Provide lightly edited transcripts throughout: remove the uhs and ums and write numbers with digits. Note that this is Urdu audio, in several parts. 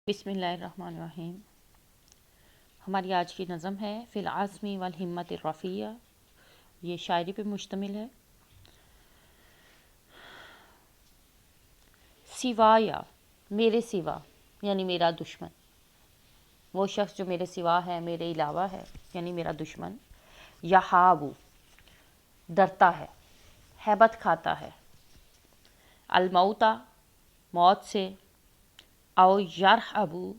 بسم اللہ الرحمن الرحیم۔ ہماری آج کی نظم ہے فی العزم والہمت الرفیع، یہ شاعری پہ مشتمل ہے۔ سوایا، میرے سوا یعنی میرا دشمن، وہ شخص جو میرے سوا ہے، میرے علاوہ ہے یعنی میرا دشمن، یہابو ڈرتا ہے، ہیبت کھاتا ہے، الموتا موت سے، او یرحبو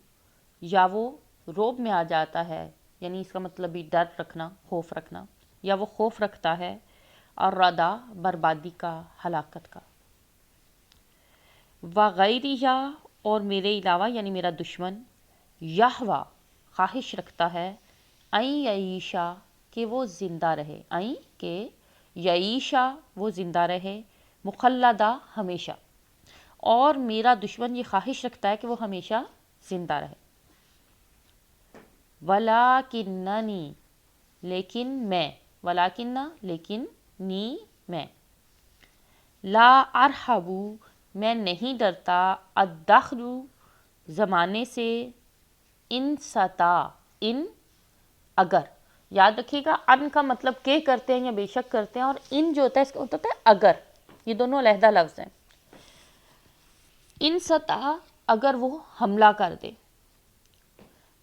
یا وہ روب میں آ جاتا ہے، یعنی اس کا مطلب بھی ڈر رکھنا، خوف رکھنا، یا وہ خوف رکھتا ہے، اور ردا بربادی کا، ہلاکت کا، وغیرہ اور میرے علاوہ یعنی میرا دشمن، یہوا خواہش رکھتا ہے، این یعیشا کہ وہ زندہ رہے، این کہ یعیشا وہ زندہ رہے، مخلدہ ہمیشہ، اور میرا دشمن یہ خواہش رکھتا ہے کہ وہ ہمیشہ زندہ رہے۔ ولیکننی لیکن میں، ولیکنہ لیکن نی میں، لا ارحبو میں نہیں ڈرتا، الدہر زمانے سے، ان ستا ان اگر، یاد رکھیے گا ان کا مطلب کہ کرتے ہیں یا بے شک کرتے ہیں، اور ان جو ہوتا ہے اس کا ہوتا ہے اگر، یہ دونوں علیحدہ لفظ ہیں۔ ان سطح اگر وہ حملہ کر دے،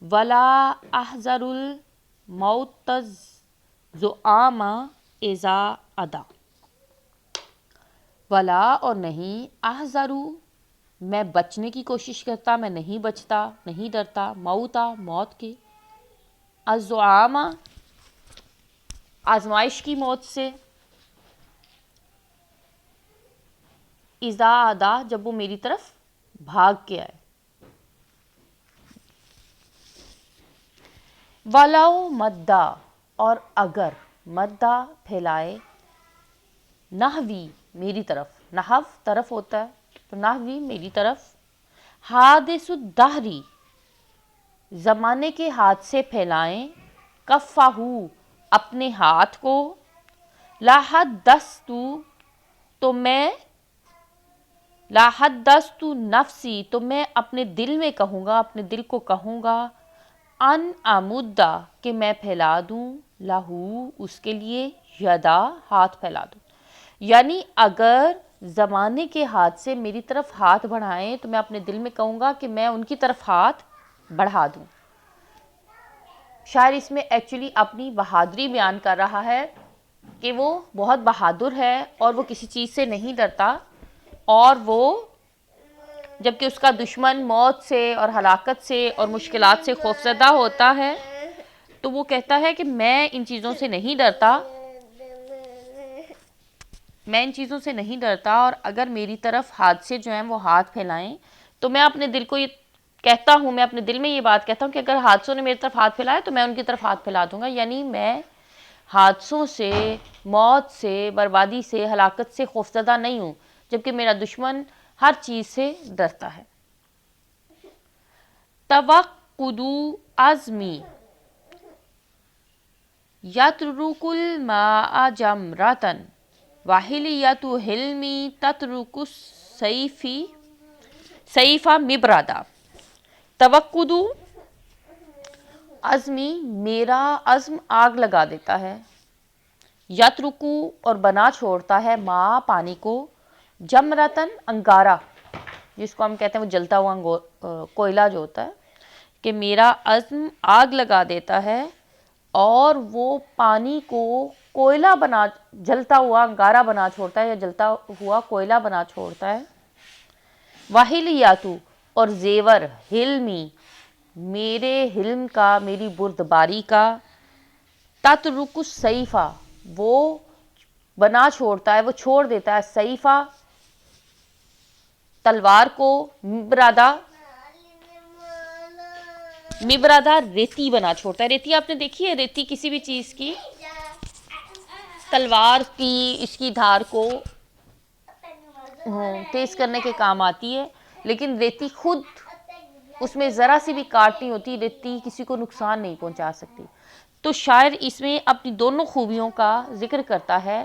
ولا احذر الموت الزعام اذا ادا، ولا اور نہیں، احذرو میں بچنے کی کوشش کرتا، میں نہیں بچتا، نہیں ڈرتا، موتا موت کی، الزعام آزمائش کی موت سے، اذا ادا جب وہ میری طرف بھاگ کے آئے، ولو مدّا اور اگر مدّا پھیلائے، نحوی میری طرف، نحو طرف ہوتا ہے تو نحوی میری طرف، حادث الدہری زمانے کے ہاتھ سے پھیلائیں، کفہو اپنے ہاتھ کو، لاحدثت تو میں، لاحدثت نفسی تو میں اپنے دل میں کہوں گا، اپنے دل کو کہوں گا، ان امدہ کہ میں پھیلا دوں، لہو اس کے لیے، یدا ہاتھ پھیلا دوں، یعنی اگر زمانے کے ہاتھ سے میری طرف ہاتھ بڑھائیں تو میں اپنے دل میں کہوں گا کہ میں ان کی طرف ہاتھ بڑھا دوں۔ شاعر اس میں ایکچولی اپنی بہادری بیان کر رہا ہے کہ وہ بہت بہادر ہے اور وہ کسی چیز سے نہیں ڈرتا، اور وہ جبکہ اس کا دشمن موت سے اور ہلاکت سے اور مشکلات سے خوفزدہ ہوتا ہے تو وہ کہتا ہے کہ میں ان چیزوں سے نہیں ڈرتا، میں ان چیزوں سے نہیں ڈرتا، اور اگر میری طرف حادثے جو ہیں وہ ہاتھ پھیلائیں تو میں اپنے دل کو یہ کہتا ہوں، میں اپنے دل میں یہ بات کہتا ہوں کہ اگر حادثوں نے میری طرف ہاتھ پھیلایا تو میں ان کی طرف ہاتھ پھیلا دوں گا، یعنی میں حادثوں سے، موت سے، بربادی سے، ہلاکت سے خوفزدہ نہیں ہوں، جبکہ میرا دشمن ہر چیز سے ڈرتا ہے۔ توقدو عزمی یترک الماء جمرة وحلیۃ حلمی تترک السیف مبردا، توقدو عزمی میرا عزم آگ لگا دیتا ہے، یترکو اور بنا چھوڑتا ہے، ماء پانی کو، جمرتن انگارہ جس کو ہم کہتے ہیں وہ جلتا ہوا کوئلہ جو ہوتا ہے، کہ میرا عزم آگ لگا دیتا ہے اور وہ پانی کو کوئلہ بنا، جلتا ہوا انگارہ بنا چھوڑتا ہے یا جلتا ہوا کوئلہ بنا چھوڑتا ہے، وحلیۃ اور زیور، حلمی میرے حلم کا، میری بردباری کا، تترک السیف وہ بنا چھوڑتا ہے، وہ چھوڑ دیتا ہے، سیفہ تلوار کو، مبردا مبردا ریتی بنا چھوڑتا ہے، ریتی آپ نے دیکھی ہے، ریتی کسی بھی چیز کی، تلوار کی اس کی دھار کو تیز کرنے کے کام آتی ہے، لیکن ریتی خود اس میں ذرا سی بھی کاٹ نہیں ہوتی، ریتی کسی کو نقصان نہیں پہنچا سکتی۔ تو شاعر اس میں اپنی دونوں خوبیوں کا ذکر کرتا ہے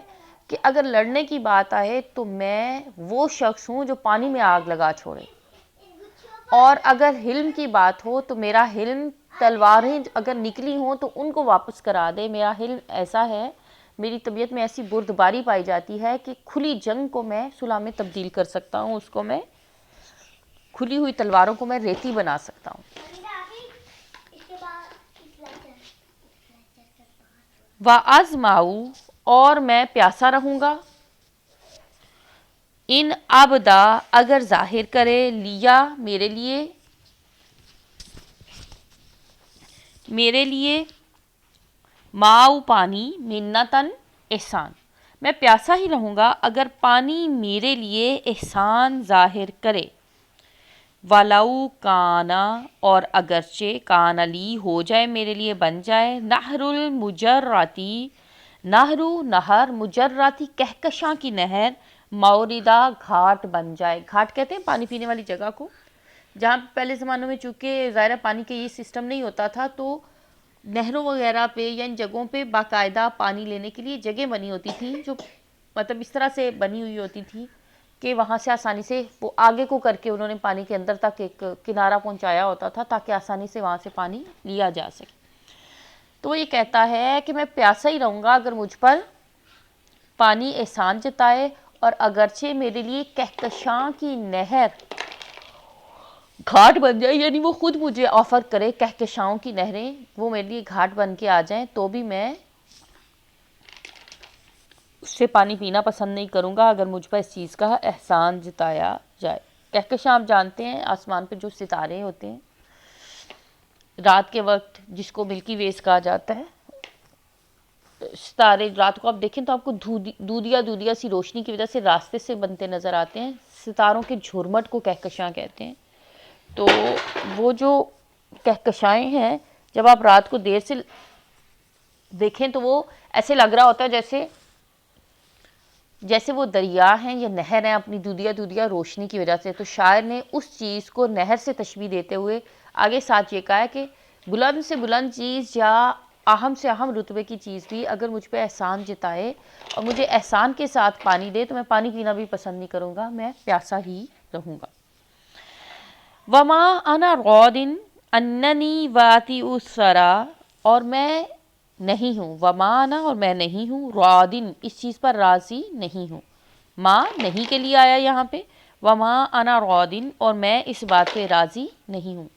کہ اگر لڑنے کی بات آئے تو میں وہ شخص ہوں جو پانی میں آگ لگا چھوڑے، اور اگر حلم کی بات ہو تو میرا حلم تلواریں اگر نکلی ہوں تو ان کو واپس کرا دے. میرا حلم ایسا ہے، میری طبیعت میں ایسی بردباری پائی جاتی ہے کہ کھلی جنگ کو میں صلح میں تبدیل کر سکتا ہوں، اس کو میں کھلی ہوئی تلواروں کو میں ریتی بنا سکتا ہوں. وَأَظْمَعُ اور میں پیاسا رہوں گا. ان ابدا اگر ظاہر کرے، لیا میرے لیے ماؤ پانی، منتاً احسان. میں پیاسا ہی رہوں گا اگر پانی میرے لیے احسان ظاہر کرے. وَلَوْ کَانَ اور اگرچہ کان لی ہو جائے میرے لیے، بن جائے نہر المجراتی، نہر مجراتی کہکشاں کی نہر، موردہ گھاٹ بن جائے. گھاٹ کہتے ہیں پانی پینے والی جگہ کو، جہاں پہلے زمانوں میں چونکہ ظاہر پانی کا یہ سسٹم نہیں ہوتا تھا تو نہروں وغیرہ پہ یا ان جگہوں پہ باقاعدہ پانی لینے کے لیے جگہ بنی ہوتی تھی، جو مطلب اس طرح سے بنی ہوئی ہوتی تھی کہ وہاں سے آسانی سے وہ آگے کو کر کے انہوں نے پانی کے اندر تک ایک کنارہ پہنچایا ہوتا تھا تاکہ آسانی سے وہاں سے پانی لیا جا سکے. تو وہ یہ کہتا ہے کہ میں پیاسا ہی رہوں گا اگر مجھ پر پانی احسان جتائے، اور اگرچہ میرے لیے کہکشاں کی نہر گھاٹ بن جائے، یعنی وہ خود مجھے آفر کرے کہکشاؤں کی نہریں، وہ میرے لیے گھاٹ بن کے آ جائیں، تو بھی میں اس سے پانی پینا پسند نہیں کروں گا اگر مجھ پر اس چیز کا احسان جتایا جائے. کہکشاں آپ جانتے ہیں آسمان پہ جو ستارے ہوتے ہیں رات کے وقت، جس کو ملکی ویز کہا جاتا ہے. ستارے رات کو آپ دیکھیں تو آپ کو دودیا سی روشنی کی وجہ سے راستے سے بنتے نظر آتے ہیں. ستاروں کے جھرمٹ کو کہکشاں کہتے ہیں. تو وہ جو کہکشائیں ہیں جب آپ رات کو دیر سے دیکھیں تو وہ ایسے لگ رہا ہوتا ہے جیسے وہ دریا ہیں یا نہر ہیں اپنی دودیا روشنی کی وجہ سے. تو شاعر نے اس چیز کو نہر سے تشبیہ دیتے ہوئے آگے ساتھ یہ کہا ہے کہ بلند سے بلند چیز یا اہم سے اہم رتبے کی چیز بھی اگر مجھ پہ احسان جتائے اور مجھے احسان کے ساتھ پانی دے تو میں پانی پینا بھی پسند نہیں کروں گا، میں پیاسا ہی رہوں گا. وما انا غاد اننی واتی السرا اور میں نہیں ہوں، وما انا اور میں نہیں ہوں، غادن اس چیز پر راضی نہیں ہوں. ما نہیں کے لیے آیا یہاں پہ، وما انا غادن اور میں اس بات پہ راضی نہیں ہوں.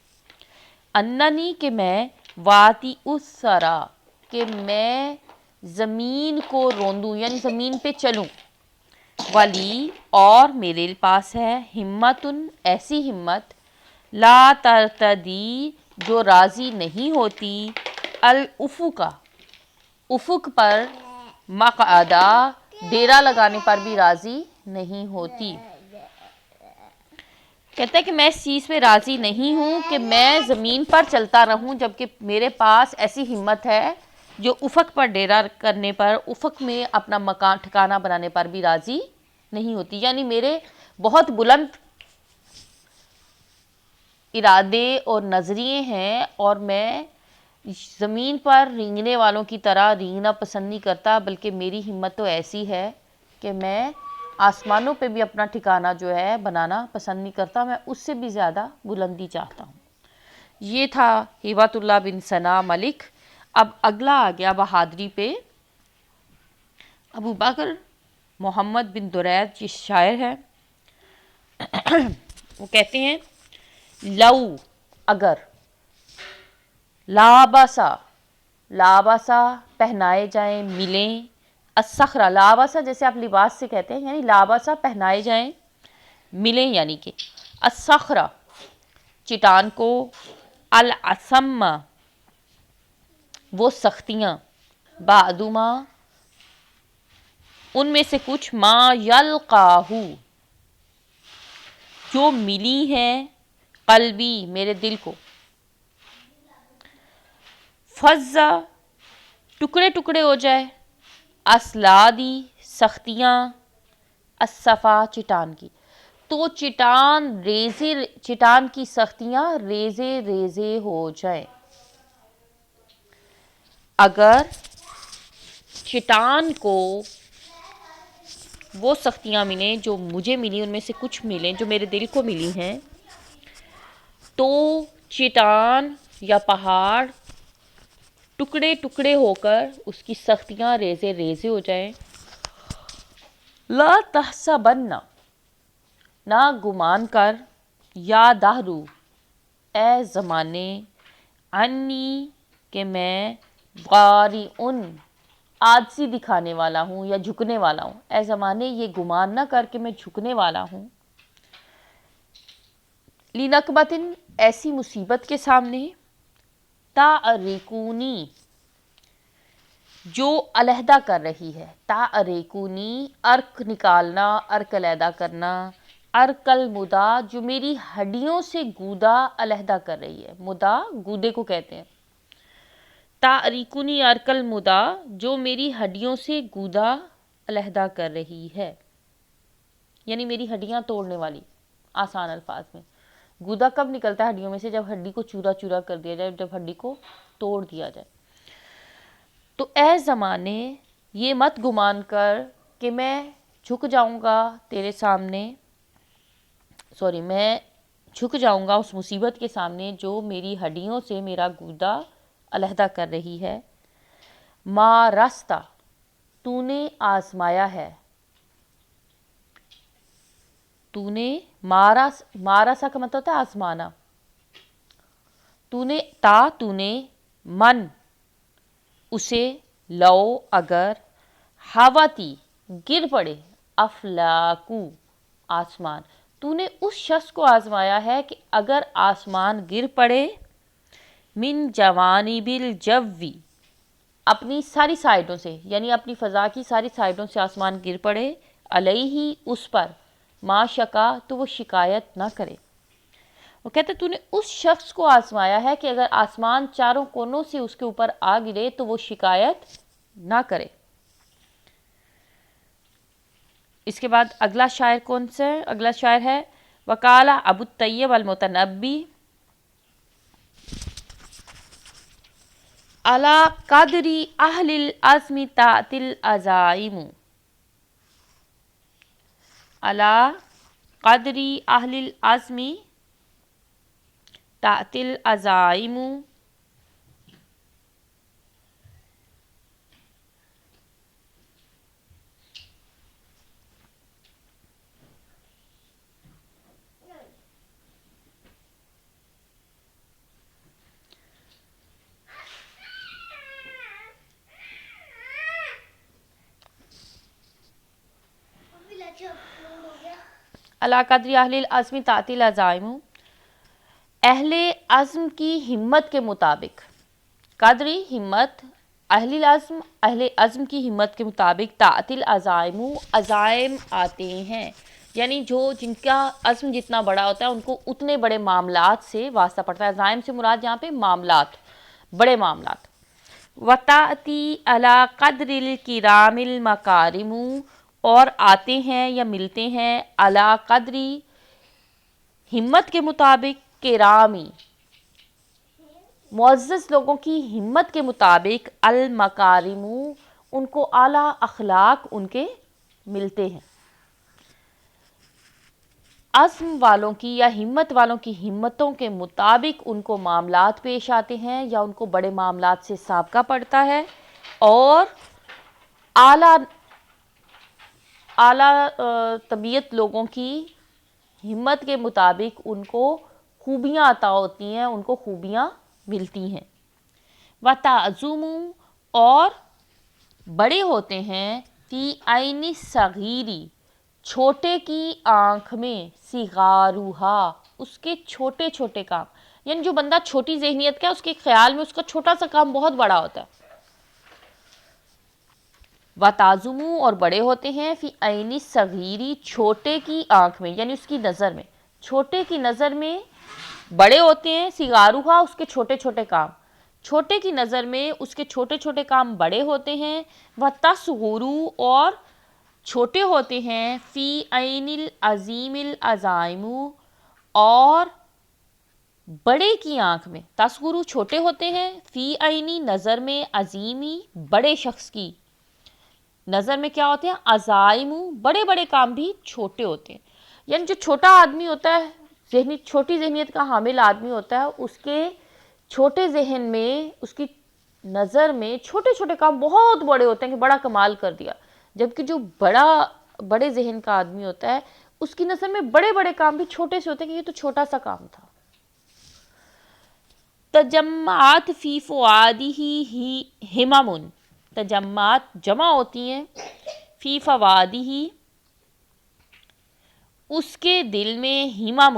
اننی کہ میں، واتی السرا کہ میں زمین کو روندوں یعنی زمین پہ چلوں. ولی اور میرے پاس ہے ہمتن ایسی ہمت، لا ترتدی جو راضی نہیں ہوتی، الافق افق پر، مقعدہ ڈیرا لگانے پر بھی راضی نہیں ہوتی. کہتا ہے کہ میں اس چیز پہ راضی نہیں ہوں کہ میں زمین پر چلتا رہوں، جبکہ میرے پاس ایسی ہمت ہے جو افق پر ڈیرا کرنے پر، افق میں اپنا مکان ٹھکانہ بنانے پر بھی راضی نہیں ہوتی. یعنی میرے بہت بلند ارادے اور نظریے ہیں اور میں زمین پر رینگنے والوں کی طرح رینگنا پسند نہیں کرتا، بلکہ میری ہمت تو ایسی ہے کہ میں آسمانوں پہ بھی اپنا ٹھکانہ جو ہے بنانا پسند نہیں کرتا، میں اس سے بھی زیادہ بلندی چاہتا ہوں. یہ تھا ہبۃ اللہ بن ثنا ملک. اب اگلا آ گیا بہادری پہ. ابو بکر محمد بن درید جس شاعر ہے وہ کہتے ہیں لو اگر، لاباسا پہنائے جائیں، ملیں، الصخرہ لاباسا جیسے آپ لباس سے کہتے ہیں، یعنی لاباسا پہنائے جائیں، ملیں یعنی کہ الصخرہ چٹان کو، العصم وہ سختیاں، بعدما ان میں سے کچھ، ما یلقاہو جو ملی ہیں، قلبی میرے دل کو، فضا ٹکڑے ٹکڑے ہو جائے، اسلادی سختیاں، الصفا چٹان کی. تو چٹان کی سختیاں ریزے ریزے ہو جائیں. اگر چٹان کو وہ سختیاں ملیں جو مجھے ملی، ان میں سے کچھ ملیں جو میرے دل کو ملی ہیں، تو چٹان یا پہاڑ ٹکڑے ٹکڑے ہو کر اس کی سختیاں ریزے ریزے ہو جائیں۔ لا تحسبن، نہ گمان کر، یا دہرو، اے زمانے، انی، کہ میں، غارئن، عاجزی دکھانے والا ہوں یا جھکنے والا ہوں، اے زمانے یہ گمان نہ کر کہ میں جھکنے والا ہوں، لنکبتن، ایسی مصیبت کے سامنے، تعرقونی، جو علیحدہ کر رہی ہے، تعرقونی، عرق نکالنا، عرق علیحدہ کرنا، عرق المدا، جو میری ہڈیوں سے گودا علیحدہ کر رہی ہے، مدا گودے کو کہتے ہیں، تعرقونی عرق المدا، جو میری ہڈیوں سے گودا علیحدہ کر رہی ہے، یعنی میری ہڈیاں توڑنے والی، آسان الفاظ میں۔ گودا کب نکلتا ہے ہڈیوں میں سے؟ جب ہڈی کو چورا چورا کر دیا جائے، جب ہڈی کو توڑ دیا جائے۔ تو اے زمانے یہ مت گمان کر کہ میں جھک جاؤں گا تیرے سامنے، میں جھک جاؤں گا اس مصیبت کے سامنے جو میری ہڈیوں سے میرا گودا علیحدہ کر رہی ہے۔ ما رستا، تو نے آزمایا ہے، تو نے مارسا کا مطلب ہوتا ہے آزمانا، تو نے من، اسے، لو، اگر، ہاواتی، گر پڑے، افلاکو، آسمان، تو نے اس شخص کو آزمایا ہے کہ اگر آسمان گر پڑے، من جوانب الجوی، اپنی ساری سائڈوں سے، یعنی اپنی فضا کی ساری سائڈوں سے آسمان گر پڑے، علیہ، اس پر، ما شکا، تو وہ شکایت نہ کرے۔ وہ کہتے تو نے اس شخص کو آزمایا ہے کہ اگر آسمان چاروں کونوں سے اس کے اوپر آ گرے تو وہ شکایت نہ کرے۔ اس کے بعد اگلا شاعر کون سے؟ اگلا شاعر ہے وقال ابو الطیب المتنبی، علی قدر اہل العزم تأتی العزائم، علی قدر اہل العزم تأتی العزائم، علی قدر اہل العزم تأتی العزائم، اہل عزم کی ہمت کے مطابق، قدری ہمت، اہل عزم کی ہمت کے مطابق، تأتی العزائم، عزائم آتے ہیں، یعنی جن کا عزم جتنا بڑا ہوتا ہے ان کو اتنے بڑے معاملات سے واسطہ پڑتا ہے۔ عزائم سے مراد یہاں پہ معاملات، بڑے معاملات۔ وَتَأْتِي عَلَى قَدْرِ الْكِرَامِ الْمَكَارِمُ، اور آتے ہیں یا ملتے ہیں علی قدری، ہمت کے مطابق، کرامی، معزز لوگوں کی ہمت کے مطابق، المکارم، ان کو اعلیٰ اخلاق ان کے ملتے ہیں۔ عزم والوں کی یا ہمت والوں کی ہمتوں کے مطابق ان کو معاملات پیش آتے ہیں یا ان کو بڑے معاملات سے سابقہ پڑتا ہے، اور اعلیٰ طبیعت لوگوں کی ہمت کے مطابق ان کو خوبیاں عطا ہوتی ہیں، ان کو خوبیاں ملتی ہیں۔ وَتَعْظُمُ، اور بڑے ہوتے ہیں، فی عین الصغیر، چھوٹے کی آنکھ میں، صغارہا، اس کے چھوٹے چھوٹے کام، یعنی جو بندہ چھوٹی ذہنیت کا ہے اس کے خیال میں اس کا چھوٹا سا کام بہت بڑا ہوتا ہے۔ وَتَعْظُمُ، اور بڑے ہوتے ہیں، فی عین الصغیر، چھوٹے کی آنکھ میں، یعنی اس کی نظر میں، چھوٹے کی نظر میں بڑے ہوتے ہیں، صغارہا، اس کے چھوٹے چھوٹے کام، چھوٹے کی نظر میں اس کے چھوٹے چھوٹے کام بڑے ہوتے ہیں۔ وَتَصْغُرُ، اور چھوٹے ہوتے ہیں، فی عین العظیم العزائم، اور بڑے کی آنکھ میں، تصغر چھوٹے ہوتے ہیں، فی عینی نظر میں، عظیمی بڑے شخص کی نظر میں کیا ہوتے ہیں، عزائم بڑے بڑے کام بھی چھوٹے ہوتے ہیں۔ یعنی جو چھوٹا آدمی ہوتا ہے چھوٹی ذہنیت کا حامل آدمی ہوتا ہے، اس کے چھوٹے ذہن میں، اس کی نظر میں چھوٹے چھوٹے کام بہت بڑے ہوتے ہیں کہ بڑا کمال کر دیا، جبکہ جو بڑے ذہن کا آدمی ہوتا ہے اس کی نظر میں بڑے بڑے کام بھی چھوٹے سے ہوتے ہیں کہ یہ تو چھوٹا سا کام تھا۔ تجمعات فی فوادہ ہمم، تجمعات جمع ہوتی ہیں، فی فوادہ اس کے دل میں، ہمم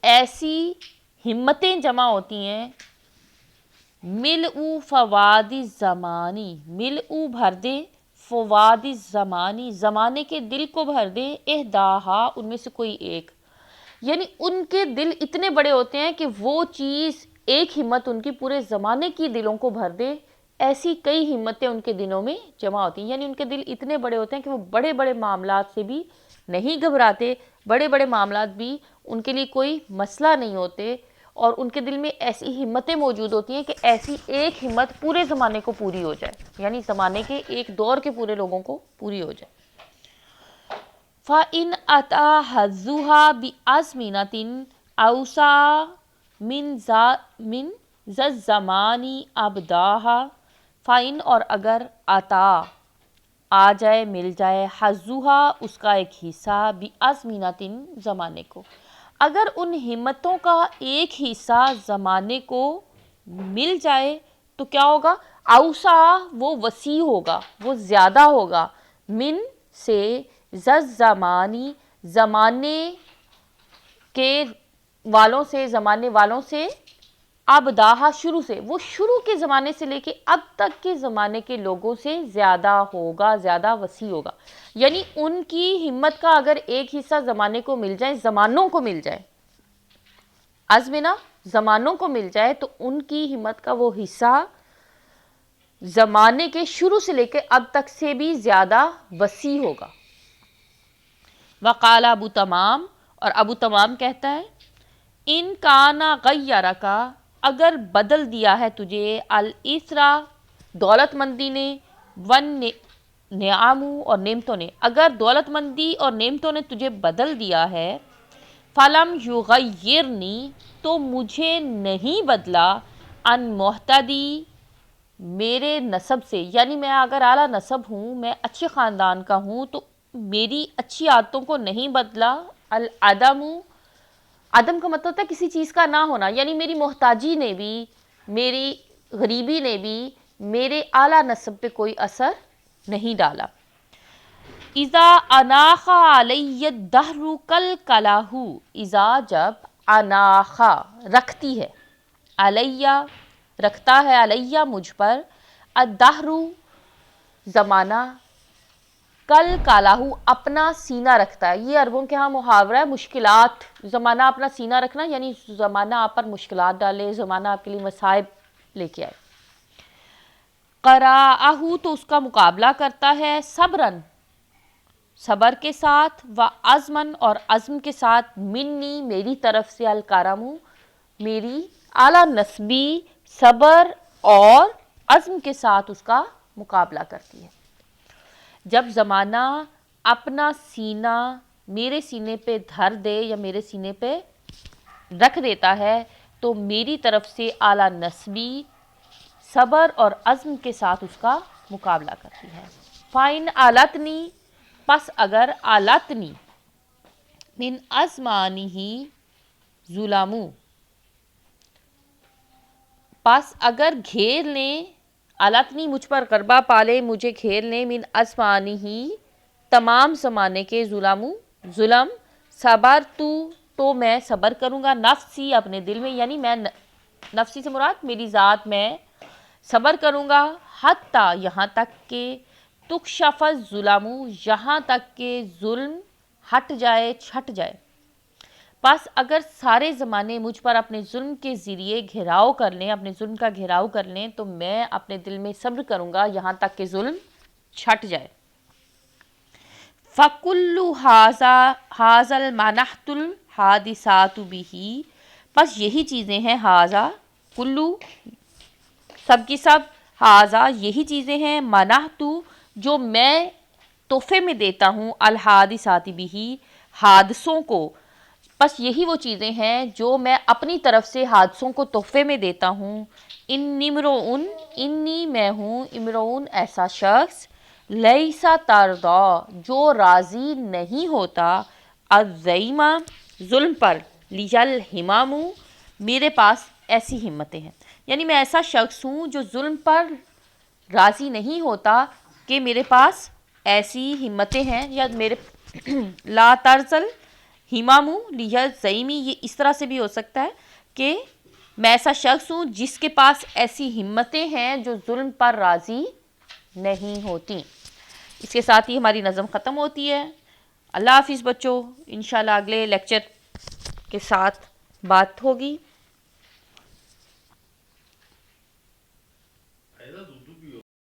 ایسی ہمتیں جمع ہوتی ہیں، ملء فواد الزمانی، ملء بھر دے، فواد الزمانی زمانے کے دل کو بھر دے، احداہا ان میں سے کوئی ایک، یعنی ان کے دل اتنے بڑے ہوتے ہیں کہ وہ چیز ایک ہمت ان کی پورے زمانے کی دلوں کو بھر دے، ایسی کئی ہمتیں ان کے دلوں میں جمع ہوتی ہیں، یعنی ان کے دل اتنے بڑے ہوتے ہیں کہ وہ بڑے بڑے معاملات سے بھی نہیں گھبراتے، بڑے بڑے معاملات بھی ان کے لیے کوئی مسئلہ نہیں ہوتے، اور ان کے دل میں ایسی ہمتیں موجود ہوتی ہیں کہ ایسی ایک ہمت پورے زمانے کو پوری ہو جائے، یعنی زمانے کے ایک دور کے پورے لوگوں کو پوری ہو جائے۔ فَإِنْ أَتَى حَظُّهَا بِأَزْمِنَةٍ أَوْسَعَ مِنْ ذَا الزَّمَانِ أَبْدَاهَا، فَإِنْ اور اگر عطا آ جائے، مل جائے، حظُّهَا اس کا ایک حصہ، بِأَزْمِنَةٍ زمانے کو، اگر ان ہمتوں کا ایک حصہ زمانے کو مل جائے تو کیا ہوگا؟ اوسع وہ وسیع ہوگا، وہ زیادہ ہوگا، من سے، ذا الزمانی زمانے کے والوں سے، زمانے والوں سے، ابداہا شروع سے، وہ شروع کے زمانے سے لے کے اب تک کے زمانے کے لوگوں سے زیادہ ہوگا، زیادہ وسیع ہوگا، یعنی ان کی ہمت کا اگر ایک حصہ زمانے کو مل جائے، زمانوں کو مل جائے، ازمنہ زمانوں کو مل جائے، تو ان کی ہمت کا وہ حصہ زمانے کے شروع سے لے کے اب تک سے بھی زیادہ وسیع ہوگا۔ وقال ابو تمام، اور ابو تمام کہتا ہے، ان کانا غیرکا اگر بدل دیا ہے تجھے، الاسرا دولت مندی نے، ون نعام اور نعمتوں نے، اگر دولت مندی اور نعمتوں نے تجھے بدل دیا ہے، فلم یغیرنی تو مجھے نہیں بدلا، ان محتدی میرے نسب سے، یعنی میں اگر اعلیٰ نسب ہوں، میں اچھے خاندان کا ہوں، تو میری اچھی عادتوں کو نہیں بدلا، العدم عدم کا مطلب ہوتا ہے کسی چیز کا نہ ہونا، یعنی میری محتاجی نے بھی، میری غریبی نے بھی میرے اعلیٰ نسب پہ کوئی اثر نہیں ڈالا۔ اذا اناخ علی الدہر کلکلہ، اذا جب اناخ رکھتی ہے، علیہ رکھتا ہے، علیہ مجھ پر، الدہر زمانہ، کل کالہ اپنا سینہ رکھتا ہے، یہ عربوں کے ہاں محاورہ ہے، مشکلات، زمانہ اپنا سینہ رکھنا، یعنی زمانہ آپ پر مشکلات ڈالے، زمانہ آپ کے لیے مصائب لے کے آئے۔ قراءہ تو اس کا مقابلہ کرتا ہے، صبراً صبر کے ساتھ، و عزماً اور عزم کے ساتھ، منی میری طرف سے، الکرم میری اعلیٰ نسبی صبر اور عزم کے ساتھ اس کا مقابلہ کرتی ہے۔ جب زمانہ اپنا سینہ میرے سینے پہ دھر دے یا میرے سینے پہ رکھ دیتا ہے تو میری طرف سے اعلیٰ نسبی صبر اور عزم کے ساتھ اس کا مقابلہ کرتی ہے۔ فَإِنْ آلَتْنِی پس اگر آلَتْنِی من ازمانہ ظلم پس اگر گھیر لیں، آلتنی مجھ پر غلبہ پالے، مجھے گھیر لیں، من ازمانہ تمام زمانے کے، ظلم، صبر تو میں صبر کروں گا، نفسی اپنے دل میں، یعنی میں نفسی سے مراد میری ذات، میں صبر کروں گا، حتیٰ یہاں تک کہ تکشف الظلم یہاں تک کہ ظلم ہٹ جائے، چھٹ جائے۔ پس اگر سارے زمانے مجھ پر اپنے ظلم کے ذریعے گھیراؤ کر لیں، اپنے ظلم کا گھیراؤ کر لیں، تو میں اپنے دل میں صبر کروں گا یہاں تک کہ ظلم چھٹ جائے۔ فَكُلُّ هَذَا الْمَنَحْتُ الْحَادِثَاتُ بِهِ پس یہی چیزیں ہیں، هَذَا کلو سب کی سب، هَذَا یہی چیزیں ہیں، مَنَحْتُ جو میں تحفے میں دیتا ہوں، الْحَادِثَاتِ بِهِ حادثوں کو، بس یہی وہ چیزیں ہیں جو میں اپنی طرف سے حادثوں کو تحفے میں دیتا ہوں. انی میں ہوں، امرؤن ایسا شخص، لیسا ترضا جو راضی نہیں ہوتا، الزیمہ ظلم پر، لیل ہمام میرے پاس ایسی ہمتیں ہیں. یعنی میں ایسا شخص ہوں جو ظلم پر راضی نہیں ہوتا کہ میرے پاس ایسی ہمتیں ہیں، یا میرے لا ترزل ہمامو لیہ زیمی، یہ اس طرح سے بھی ہو سکتا ہے کہ میں ایسا شخص ہوں جس کے پاس ایسی ہمتیں ہیں جو ظلم پر راضی نہیں ہوتی. اس کے ساتھ ہی ہماری نظم ختم ہوتی ہے. اللہ حافظ بچوں، انشاءاللہ اگلے لیکچر کے ساتھ بات ہوگی.